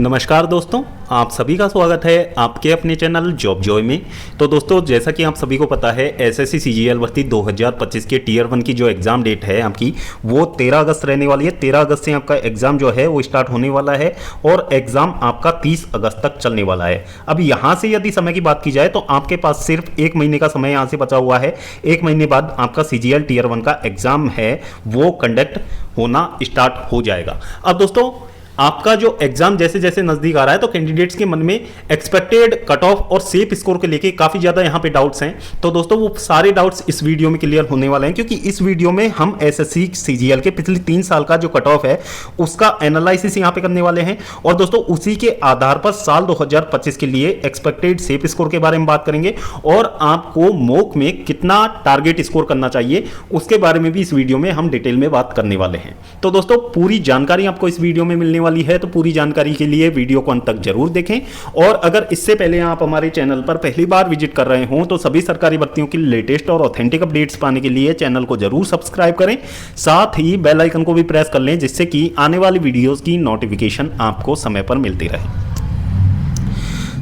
नमस्कार दोस्तों, आप सभी का स्वागत है आपके अपने चैनल जॉब जॉय में। तो दोस्तों, जैसा कि आप सभी को पता है, एसएससी सीजीएल भर्ती 2025 के टीयर 1 की जो एग्ज़ाम डेट है आपकी, वो 13 अगस्त रहने वाली है। 13 अगस्त से आपका एग्ज़ाम जो है वो स्टार्ट होने वाला है और एग्ज़ाम आपका 30 अगस्त तक चलने वाला है। अब यहाँ से यदि समय की बात की जाए तो आपके पास सिर्फ 1 महीने का समय यहाँ से बचा हुआ है। 1 महीने बाद आपका सीजीएल टीयर 1 का एग्ज़ाम है वो कंडक्ट होना स्टार्ट हो जाएगा। अब दोस्तों, आपका जो एग्जाम जैसे जैसे नजदीक आ रहा है तो कैंडिडेट्स के मन में एक्सपेक्टेड कट ऑफ और सेफ स्कोर को लेके काफी ज्यादा यहां पे डाउट्स हैं। तो दोस्तों, वो सारे डाउट्स इस वीडियो में क्लियर होने वाले हैं, क्योंकि इस वीडियो में हम एसएससी सीजीएल के पिछले 3 साल का जो कट ऑफ है उसका एनालिसिस यहां पे करने वाले हैं। और दोस्तों, उसी के आधार पर साल 2025 के लिए एक्सपेक्टेड सेफ स्कोर के बारे में बात करेंगे और आपको मॉक में कितना टारगेट स्कोर करना चाहिए उसके बारे में भी इस वीडियो में हम डिटेल में बात करने वाले हैं। तो दोस्तों, पूरी जानकारी आपको इस वीडियो में मिलने वाली है, तो पूरी जानकारी के लिए वीडियो को अंत तक जरूर देखें। और अगर इससे पहले आप हमारे चैनल पर पहली बार विजिट कर रहे हो तो सभी सरकारी भर्तियों की लेटेस्ट और ऑथेंटिक अपडेट्स पाने के लिए चैनल को जरूर सब्सक्राइब करें, साथ ही बेल आइकन को भी प्रेस कर लें, जिससे कि आने वाली वीडियोस की नोटिफिकेशन आपको समय पर मिलती रहे।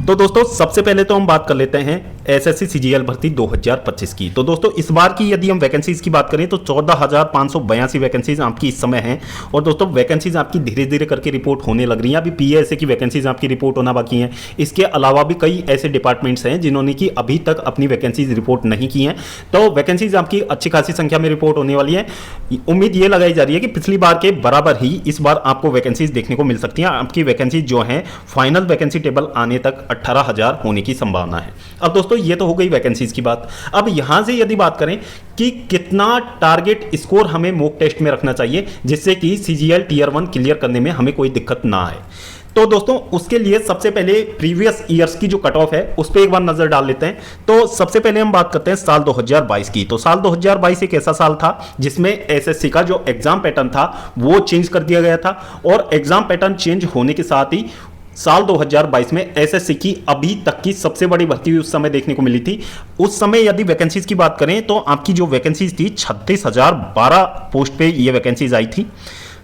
तो दोस्तों, सबसे पहले तो हम बात कर लेते हैं एसएससी सीजीएल भर्ती 2025 की। तो दोस्तों, इस बार की यदि हम वैकेंसीज की बात करें तो 14,582 वैकेंसीज आपकी इस समय हैं। और दोस्तों, वैकेंसीज आपकी धीरे धीरे करके रिपोर्ट होने लग रही हैं। अभी पीएसए की वैकेंसीज आपकी रिपोर्ट होना बाकी हैं। इसके अलावा भी कई ऐसे डिपार्टमेंट्स हैं जिन्होंने कि अभी तक अपनी वैकेंसीज रिपोर्ट नहीं की हैं। तो वैकेंसीज आपकी अच्छी खासी संख्या में रिपोर्ट होने वाली है। उम्मीद ये लगाई जा रही है कि पिछली बार के बराबर ही इस बार आपको वैकेंसीज देखने को मिल सकती हैं। आपकी वैकेंसीज जो हैं फाइनल वैकेंसी टेबल आने तक 18,000 होने की संभावना है। अब दोस्तों, ये तो हो गई वैकेंसीज की बात। अब यहां से यदि बात करें कि कितना टारगेट स्कोर हमें मॉक टेस्ट में रखना चाहिए जिससे कि सीजीएल टीयर 1 क्लियर करने में हमें कोई दिक्कत ना आए, तो दोस्तों उसके लिए सबसे पहले प्रीवियस ईयर्स की जो कट ऑफ है उस पर एक बार नजर डाल लेते हैं। तो सबसे पहले हम बात करते हैं साल 2022 की। तो साल 2022 एक ऐसा साल था जिसमें एसएससी का जो एग्जाम पैटर्न था वो चेंज कर दिया गया था। और एग्जाम पैटर्न चेंज होने के साथ ही साल 2022 में एसएससी की अभी तक की सबसे बड़ी भर्ती उस समय देखने को मिली थी। उस समय यदि वैकेंसीज की बात करें तो आपकी जो वैकेंसीज थी 36,012 पोस्ट पे ये वैकेंसीज आई थी।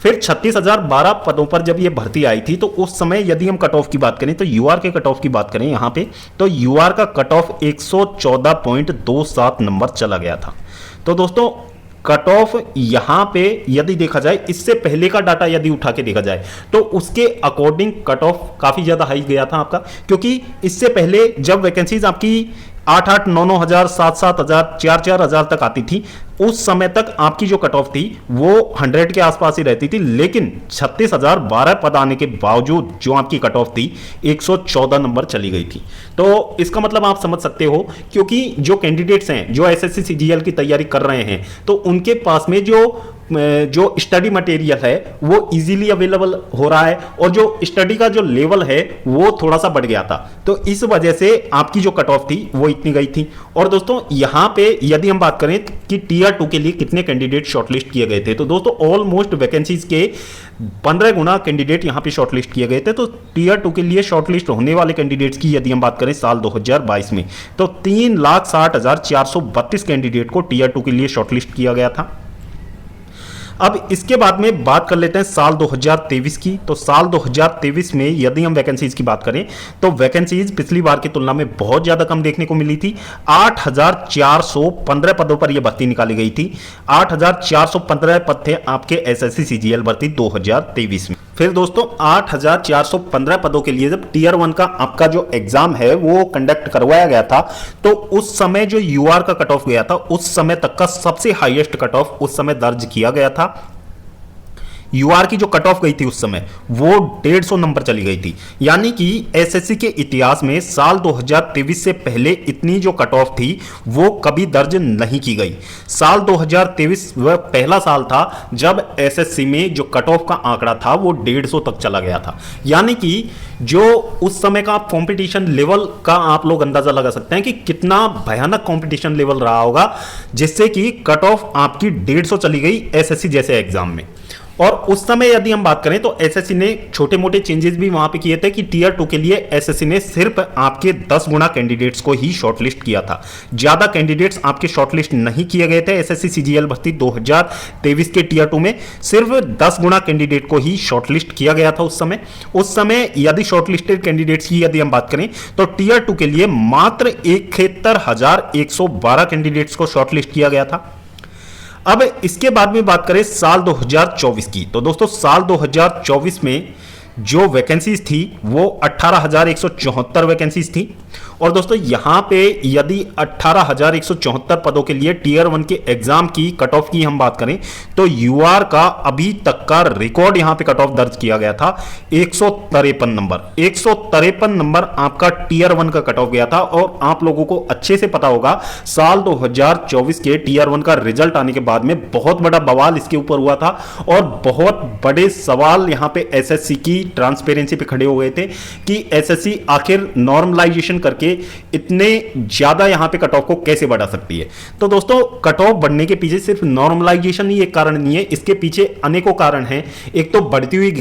फिर 36,012 पदों पर जब ये भर्ती आई थी तो उस समय यदि हम कट ऑफ की बात करें तो यूआर के कट ऑफ की बात करें यहाँ पे, तो यूआर का कट ऑफ 114.27 नंबर चला गया था। तो दोस्तों, कट ऑफ यहां पे यदि देखा जाए, इससे पहले का डाटा यदि उठा के देखा जाए तो उसके अकॉर्डिंग कट ऑफ काफी ज्यादा हाई गया था आपका, क्योंकि इससे पहले जब वैकेंसीज आपकी 8,800, 9,000, 7,000, 7,000, 4,000 तक आती थी, उस समय तक आपकी जो कट ऑफ थी वो 100 के आसपास ही रहती थी। लेकिन 36,012 पद आने के बावजूद जो आपकी कट ऑफ थी 114 नंबर चली गई थी। तो इसका मतलब आप समझ सकते हो, क्योंकि जो कैंडिडेट्स हैं जो एसएससी सीजीएल की तैयारी कर रहे हैं तो उनके पास में जो स्टडी मटेरियल है वो इजीली अवेलेबल हो रहा है और जो स्टडी का जो लेवल है वो थोड़ा सा बढ़ गया था। तो इस वजह से आपकी जो कट ऑफ थी वो इतनी गई थी। और दोस्तों, यहां पे यदि हम बात करें कि टीयर 2 के लिए कितने कैंडिडेट शॉर्टलिस्ट किए गए थे, तो दोस्तों ऑलमोस्ट वैकेंसीज के 15 गुना कैंडिडेट यहां पे शॉर्टलिस्ट किए गए थे। तो टीयर 2 के लिए शॉर्टलिस्ट होने वाले कैंडिडेट्स की यदि हम बात करें साल 2022 में, तो 3,60,432 कैंडिडेट को टीयर 2 के लिए शॉर्टलिस्ट किया गया था। अब इसके बाद में बात कर लेते हैं साल 2023 की। तो साल 2023 में यदि हम वैकेंसीज की बात करें तो वैकेंसीज पिछली बार की तुलना में बहुत ज्यादा कम देखने को मिली थी। 8,415 पदों पर यह भर्ती निकाली गई थी। 8,415 पद थे आपके एसएससी सीजीएल भर्ती 2023 में। फिर दोस्तों, 8,415 पदों के लिए जब टीयर 1 का आपका जो एग्जाम है वो कंडक्ट करवाया गया था तो उस समय जो यूआर का कट ऑफ गया था उस समय तक का सबसे हाईएस्ट कट ऑफ उस समय दर्ज किया गया था। यूआर की जो कट ऑफ गई थी उस समय वो 150 नंबर चली गई थी। यानी कि एसएससी के इतिहास में साल 2023 से पहले इतनी जो कट ऑफ थी वो कभी दर्ज नहीं की गई। साल 2023 वह पहला साल था जब एसएससी में जो कट ऑफ का आंकड़ा था वो 150 तक चला गया था। यानी कि जो उस समय का कंपटीशन लेवल का आप लोग अंदाजा लगा सकते हैं कि कितना भयानक कंपटीशन लेवल रहा होगा, जिससे कि कट ऑफ आपकी 150 चली गई एसएससी जैसे एग्जाम में। और उस समय यदि हम बात करें तो एसएससी ने छोटे मोटे चेंजेस भी वहां पे किए थे कि टीयर 2 के लिए एसएससी ने सिर्फ आपके 10 गुना कैंडिडेट्स को ही शॉर्टलिस्ट किया था। ज्यादा कैंडिडेट्स आपके शॉर्टलिस्ट नहीं किए गए थे। एसएससी सीजीएल भर्ती 2023 के टीयर 2 में सिर्फ 10 गुना कैंडिडेट को ही शॉर्टलिस्ट किया गया था उस समय यदि शॉर्टलिस्टेड कैंडिडेट्स की यदि हम बात करें तो टीयर 2 के लिए मात्र 71,112 कैंडिडेट्स को शॉर्टलिस्ट किया गया था। अब इसके बाद में बात करें साल 2024 की, तो दोस्तों साल 2024 में जो वैकेंसीज थी वो 18,174 वैकेंसीज थी। और दोस्तों यहां पे यदि 18,174 पदों के लिए टीयर 1 के एग्जाम की कट ऑफ की हम बात करें तो यूआर का अभी तक का रिकॉर्ड यहां पे कट ऑफ दर्ज किया गया था 153 नंबर। 153 नंबर आपका टीयर 1 का कट ऑफ गया था। और आप लोगों को अच्छे से पता होगा साल 2024 के टीयर 1 का रिजल्ट आने के बाद में बहुत बड़ा बवाल इसके ऊपर हुआ था और बहुत बड़े सवाल यहां पे एसएससी की ट्रांसपेरेंसी पे खड़े हो गए थे कि एसएससी आखिर नॉर्मलाइजेशन करके इतने ज्यादा यहां पे कट ऑफ को कैसे बढ़ा सकती है। तो दोस्तों कट ऑफ बढ़ने के पीछे सिर्फ नॉर्मलाइजेशन ही एक कारण नहीं है, इसके पीछे अनेकों कारण हैं। एक तो बढ़ती हुई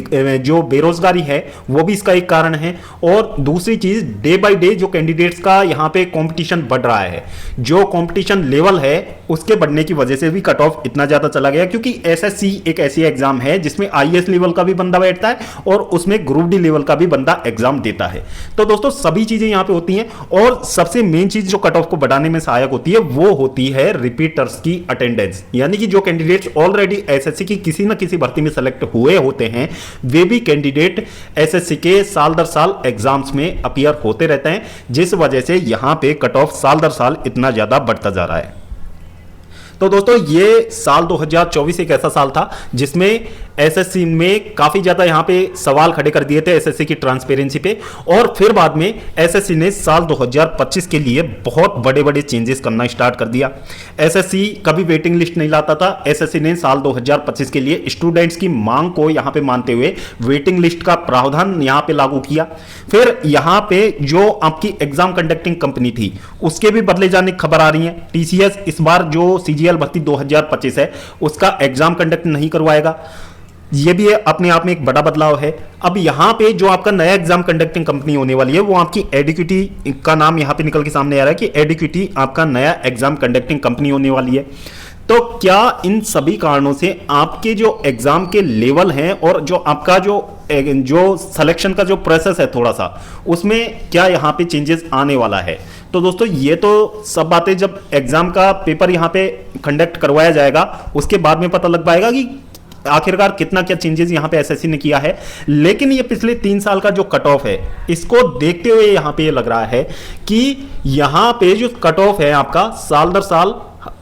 जो बेरोजगारी है वो भी इसका एक कारण है और दूसरी चीज डे बाय डे जो कैंडिडेट्स का यहां पे कंपटीशन बढ़ रहा है, जो कंपटीशन लेवल है उसके बढ़ने की वजह से भी कट ऑफ इतना ज्यादा चला गया। क्योंकि एसएससी एक ऐसी एग्जाम है जिसमें आईएएस लेवल का भी बंदा बैठता है और उसमें ग्रुप डी लेवल का भी बंदा एग्जाम देता है। तो दोस्तों सभी चीजें यहां पे होती हैं और सबसे मेन चीज जो कट ऑफ को बढ़ाने में सहायक होती है वो होती है रिपीटर्स की अटेंडेंस। यानी कि जो कैंडिडेट्स ऑलरेडी एसएससी की किसी ना किसी भर्ती में सेलेक्ट हुए होते हैं वे भी कैंडिडेट एसएससी के साल दर साल एग्जाम्स में अपीयर होते रहते हैं, जिस वजह से यहां पे कट ऑफ साल दर साल इतना ज्यादा बढ़ता जा रहा है। तो दोस्तों ये साल 2024 एक ऐसा साल था जिसमें एसएससी में काफी ज्यादा यहां पे सवाल खड़े कर दिए थे एसएससी की ट्रांसपेरेंसी पे। और फिर बाद में एसएससी ने साल 2025 के लिए बहुत बड़े बड़े चेंजेस करना स्टार्ट कर दिया। एसएससी कभी वेटिंग लिस्ट नहीं लाता था। एसएससी ने साल 2025 के लिए स्टूडेंट्स की मांग को यहां पे मानते हुए वेटिंग लिस्ट का प्रावधान यहां पे लागू किया। फिर यहां पे जो आपकी एग्जाम कंडक्टिंग कंपनी थी उसके भी बदले जाने की खबर आ रही है। टीसीएस इस बार जो सीजीएल भर्ती 2025 है उसका एग्जाम कंडक्ट नहीं करवाएगा। ये भी अपने आप में एक बड़ा बदलाव है। अब यहां पे जो आपका नया एग्जाम कंडक्टिंग कंपनी होने वाली है वो आपकी एडिक्विटी का नाम यहां पे निकल के सामने आ रहा है कि एडिक्विटी आपका नया एग्जाम कंडक्टिंग कंपनी होने वाली है। तो क्या इन सभी कारणों से आपके जो एग्जाम के लेवल हैं और जो आपका जो सिलेक्शन का जो प्रोसेस है थोड़ा सा उसमें क्या यहां पे चेंजेस आने वाला है। तो दोस्तों ये तो सब बातें जब एग्जाम का पेपर यहां पे कंडक्ट करवाया जाएगा उसके बाद में पता लग पाएगा कि आखिरकार कितना क्या चेंजेस यहां पे एसएससी ने किया है। लेकिन ये पिछले 3 साल का जो कट ऑफ है इसको देखते हुए यहां पे ये लग रहा है कि यहां पे जो कट ऑफ है आपका साल दर साल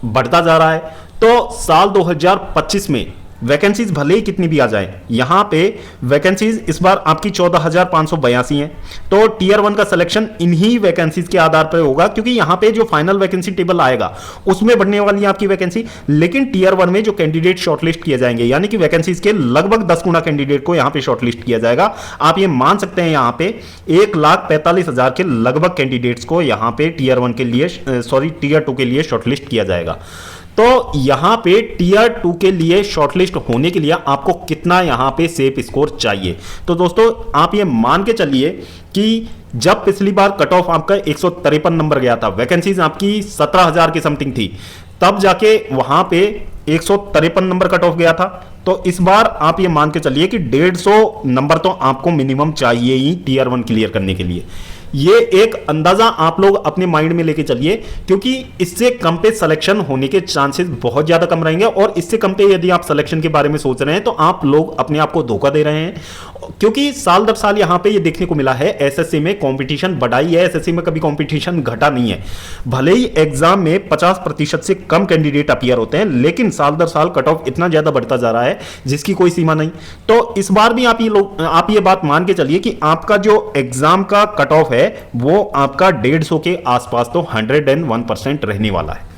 बढ़ता जा रहा है। तो साल 2025 में वैकेंसीज भले ही कितनी भी आ जाए यहां पे वैकेंसीज इस बार आपकी 14,582 हैं। तो टीयर 1 का सिलेक्शन इन्हीं वैकेंसीज के आधार पर होगा क्योंकि यहां पे जो फाइनल वैकेंसी टेबल आएगा उसमें बढ़ने वाली है आपकी वैकेंसी। लेकिन टीयर 1 में जो कैंडिडेट शॉर्टलिस्ट किए जाएंगे यानी कि वैकेंसीज के लगभग 10 गुना कैंडिडेट को यहां पे शॉर्टलिस्ट किया जाएगा। आप ये मान सकते हैं यहां पे 1,45,000 के लगभग कैंडिडेट्स को यहां पे टीयर 2 के लिए शॉर्टलिस्ट किया जाएगा। तो यहां पे टीयर 2 के लिए शॉर्टलिस्ट होने के लिए आपको कितना यहां पे सेफ स्कोर चाहिए। तो दोस्तों आप ये मान के चलिए कि जब पिछली बार कट ऑफ आपका 153 नंबर गया था, वैकेंसीज आपकी 17,000 की समथिंग थी, तब जाके वहां पे 153 नंबर कट ऑफ गया था। तो इस बार आप ये मान के चलिए कि 150 नंबर तो आपको मिनिमम चाहिए ही टीयर 1 क्लियर करने के लिए। ये एक अंदाजा आप लोग अपने माइंड में लेके चलिए क्योंकि इससे कम पे सिलेक्शन होने के चांसेस बहुत ज्यादा कम रहेंगे। और इससे कम पे यदि आप सिलेक्शन के बारे में सोच रहे हैं तो आप लोग अपने आप को धोखा दे रहे हैं क्योंकि साल दर साल यहां पे ये देखने को मिला है एसएससी में कंपटीशन बढ़ाई है। एसएससी में कभी कंपटीशन घटा नहीं है। भले ही एग्जाम में 50% से कम कैंडिडेट अपीयर होते हैं लेकिन साल दर साल कट ऑफ इतना ज्यादा बढ़ता जा रहा है जिसकी कोई सीमा नहीं। तो इस बार भी आप ये बात मान के चलिए कि आपका जो एग्जाम का कट ऑफ है वो आपका 150 के आसपास तो 101% रहने वाला है।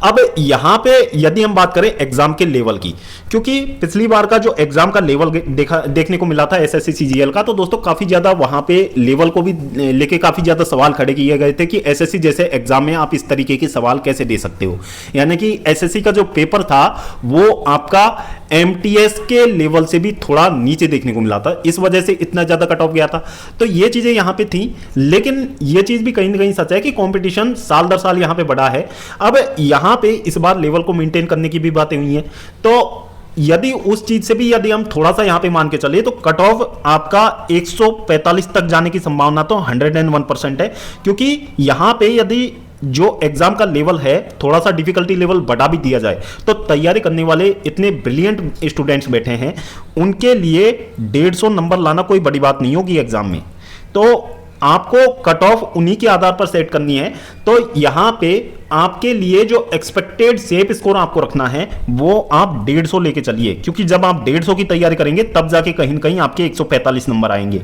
अब यहां पे यदि हम बात करें एग्जाम के लेवल की, क्योंकि पिछली बार का जो एग्जाम का लेवल देखने को मिला था एसएससी सीजीएल का, तो दोस्तों काफी ज्यादा वहां पे लेवल को भी लेके काफी ज्यादा सवाल खड़े किए गए थे कि एसएससी जैसे एग्जाम में आप इस तरीके के सवाल कैसे दे सकते हो। यानी कि एसएससी का जो पेपर था वो आपका एमटीएस के लेवल से भी थोड़ा नीचे देखने को मिला था, इस वजह से इतना ज्यादा कट ऑफ गया था। तो ये चीजें यहां पे थी, लेकिन ये चीज भी कहीं ना कहीं सच है कि कंपटीशन साल दर साल यहां पे बढ़ा है। अब यहां पे इस बार लेवल को मेंटेन करने की भी बातें हुई हैं, तो यदि उस चीज से भी यदि हम थोड़ा सा यहां पे मान के चलिए तो कट ऑफ आपका 145 तक जाने की संभावना तो 101% है, क्योंकि यहां पे यदि जो एग्जाम का लेवल है थोड़ा सा डिफिकल्टी लेवल बढ़ा भी दिया जाए तो तैयारी करने वाले इतने ब्रिलियंट स्टूडेंट्स बैठे हैं, उनके लिए 150 नंबर लाना कोई बड़ी बात नहीं होगी एग्जाम में। तो आपको कट ऑफ उन्हीं के आधार पर सेट करनी है। तो यहां पे आपके लिए जो एक्सपेक्टेड सेफ स्कोर आपको रखना है वो आप 150 लेके चलिए, क्योंकि जब आप 150 की तैयारी करेंगे तब जाके कहीं ना कहीं आपके 145 नंबर आएंगे।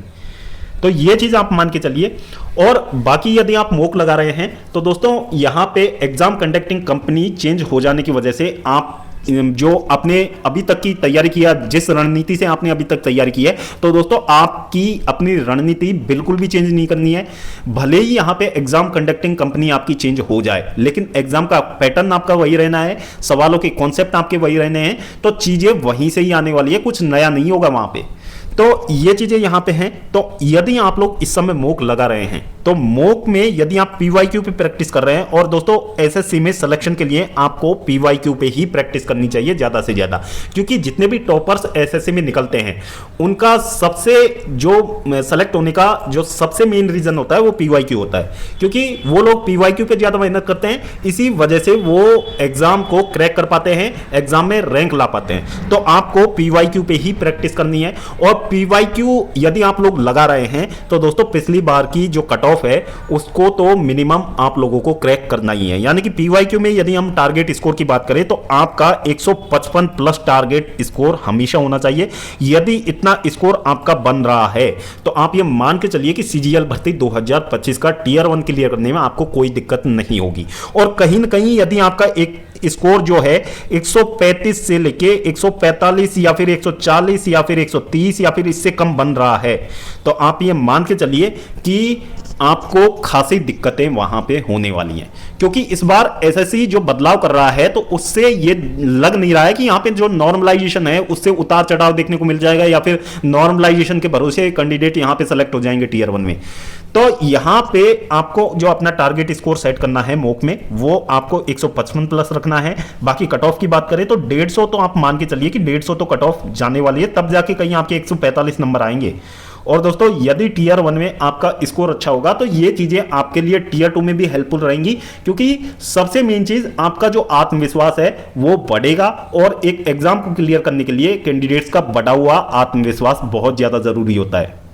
तो ये चीज आप मान के चलिए। और बाकी यदि आप मॉक लगा रहे हैं तो दोस्तों यहां पे एग्जाम कंडक्टिंग कंपनी चेंज हो जाने की वजह से आप जो आपने अभी तक की तैयारी किया, जिस रणनीति से आपने अभी तक तैयारी की है, तो दोस्तों आपकी अपनी रणनीति बिल्कुल भी चेंज नहीं करनी है। भले ही यहां पे एग्जाम कंडक्टिंग कंपनी आपकी चेंज हो जाए, लेकिन एग्जाम का पैटर्न आपका वही रहना है, सवालों के कॉन्सेप्ट आपके वही रहने हैं, तो चीजें वहीं से ही आने वाली है, कुछ नया नहीं होगा वहां पे। तो ये चीजें यहां पे हैं। तो यदि आप लोग इस समय मॉक लगा रहे हैं तो मॉक में यदि आप पीवाईक्यू पे प्रैक्टिस कर रहे हैं, और दोस्तों एसएससी में सिलेक्शन के लिए आपको पीवाईक्यू पे ही प्रैक्टिस करनी चाहिए ज्यादा से ज्यादा, क्योंकि जितने भी टॉपर्स एसएससी में निकलते हैं उनका सबसे जो सेलेक्ट होने का जो सबसे मेन रीजन होता है वो पीवाईक्यू होता है, क्योंकि वो लोग पीवाईक्यू पे ज्यादा मेहनत करते हैं, इसी वजह से वो एग्जाम को क्रैक कर पाते हैं, एग्जाम में रैंक ला पाते हैं। तो आपको पीवाईक्यू पे ही प्रैक्टिस करनी है। और पीवाईक्यू यदि आप लोग लगा रहे हैं तो दोस्तों पिछली बार की जो कट ऑफ है उसको तो मिनिमम आप लोगों को क्रैक करना ही है। यानी कि पीवाईक्यू में यदि हम टारगेट स्कोर की बात करें तो आपका 155 प्लस टारगेट स्कोर हमेशा होना चाहिए। यदि इतना स्कोर आपका बन रहा है तो आप ये मान के चलिए कि सीजीएल भर्ती 2025 का टियर 1 क्लियर करने में आपको कोई दिक्कत नहीं होगी। और कहीं ना कहीं यदि आपका एक स्कोर जो है 135 से लेके 145 या फिर 140 या फिर 130 या फिर इससे कम बन रहा है, तो आप ये मान के चलिए कि आपको खासी दिक्कतें वहां पे होने वाली हैं, क्योंकि इस बार एसएससी जो बदलाव कर रहा है तो उससे ये लग नहीं रहा है कि यहां पे जो नॉर्मलाइजेशन है उससे उतार चढ़ाव देखने को मिल जाएगा, या फिर नॉर्मलाइजेशन के भरोसे कैंडिडेट यहां पे सेलेक्ट हो जाएंगे टियर 1 में। तो यहां पे आपको जो अपना टारगेट स्कोर सेट करना है मॉक में वो आपको 155 प्लस रखना है। बाकी कट ऑफ की बात करें तो 150 तो आप मान के चलिए कि 150 तो कट ऑफ जाने वाली है, तब जाके कहीं आपके 145 नंबर आएंगे। और दोस्तों यदि टियर 1 में आपका स्कोर अच्छा होगा तो ये चीजें आपके लिए टियर 2 में भी हेल्पफुल रहेंगी, क्योंकि सबसे मेन चीज आपका जो आत्मविश्वास है वो बढ़ेगा। और एक एग्जाम को क्लियर करने के लिए कैंडिडेट्स का बढ़ा हुआ आत्मविश्वास बहुत ज्यादा जरूरी होता है।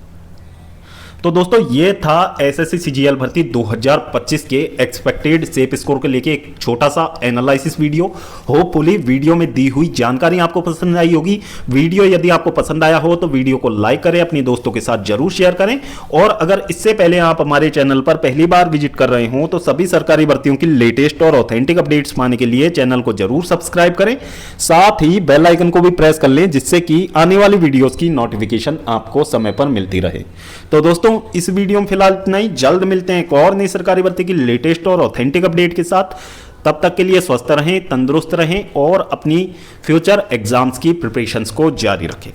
तो दोस्तों ये था एसएससी सीजीएल भर्ती 2025 के एक्सपेक्टेड सेफ स्कोर को लेके एक छोटा सा एनालिसिस वीडियो। होपफुली वीडियो में दी हुई जानकारी आपको पसंद आई होगी। वीडियो यदि आपको पसंद आया हो तो वीडियो को लाइक करें, अपने दोस्तों के साथ जरूर शेयर करें। और अगर इससे पहले आप हमारे चैनल पर पहली बार विजिट कर रहे हो तो सभी सरकारी भर्तियों की लेटेस्ट और ऑथेंटिक अपडेट्स पाने के लिए चैनल को जरूर सब्सक्राइब करें, साथ ही बेल आइकन को भी प्रेस कर लें, जिससे कि आने वाली वीडियोस की नोटिफिकेशन आपको समय पर मिलती रहे। तो दोस्तों इस वीडियो में फिलहाल इतना ही। जल्द मिलते हैं एक और नई सरकारी भर्ती की लेटेस्ट और ऑथेंटिक अपडेट के साथ। तब तक के लिए स्वस्थ रहें, तंदुरुस्त रहें और अपनी फ्यूचर एग्जाम्स की प्रिपरेशंस को जारी रखें।